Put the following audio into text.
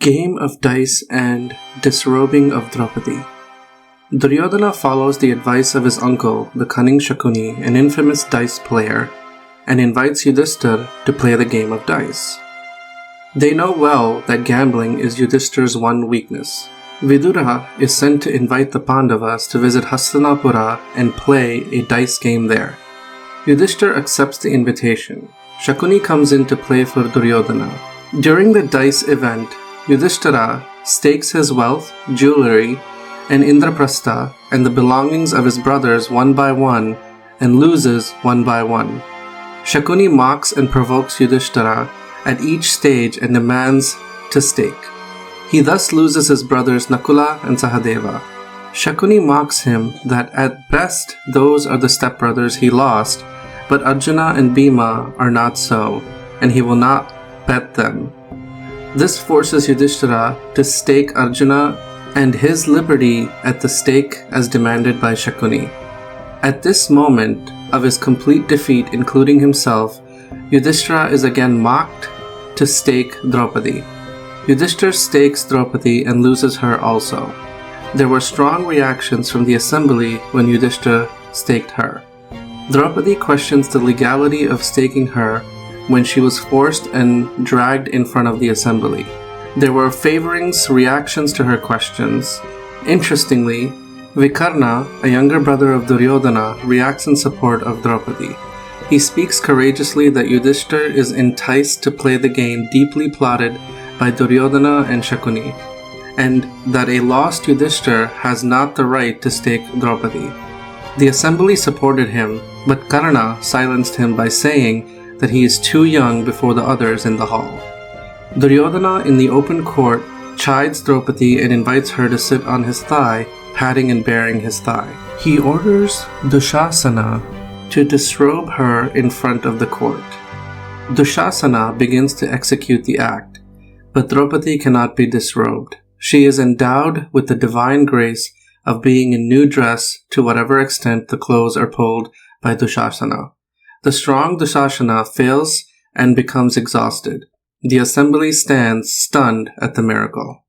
Game of Dice and Disrobing of Draupadi. Duryodhana follows the advice of his uncle, the cunning Shakuni, an infamous dice player, and invites Yudhishthir to play the game of dice. They know well that gambling is Yudhishthir's one weakness. Vidura is sent to invite the Pandavas to visit Hastinapura and play a dice game there. Yudhishthir accepts the invitation. Shakuni comes in to play for Duryodhana. During the dice event, Yudhishthira stakes his wealth, jewelry, and Indraprastha and the belongings of his brothers one by one and loses one by one. Shakuni mocks and provokes Yudhishthira at each stage and demands to stake. He thus loses his brothers Nakula and Sahadeva. Shakuni mocks him that at best those are the stepbrothers he lost, but Arjuna and Bhima are not so, and he will not bet them. This forces Yudhishthira to stake Arjuna and his liberty at the stake as demanded by Shakuni. At this moment of his complete defeat, including himself, Yudhishthira is again mocked to stake Draupadi. Yudhishthira stakes Draupadi and loses her also. There were strong reactions from the assembly when Yudhishthira staked her. Draupadi questions the legality of staking her when she was forced and dragged in front of the assembly. There were favoring reactions to her questions. Interestingly, Vikarna, a younger brother of Duryodhana, reacts in support of Draupadi. He speaks courageously that Yudhishthir is enticed to play the game deeply plotted by Duryodhana and Shakuni, and that a lost Yudhishthir has not the right to stake Draupadi. The assembly supported him, but Karna silenced him by saying that he is too young before the others in the hall. Duryodhana in the open court chides Draupadi and invites her to sit on his thigh, patting and bearing his thigh. He orders Dushasana to disrobe her in front of the court. Dushasana begins to execute the act, but Draupadi cannot be disrobed. She is endowed with the divine grace of being in new dress to whatever extent the clothes are pulled by Dushasana. The strong Dushasana fails and becomes exhausted. The assembly stands stunned at the miracle.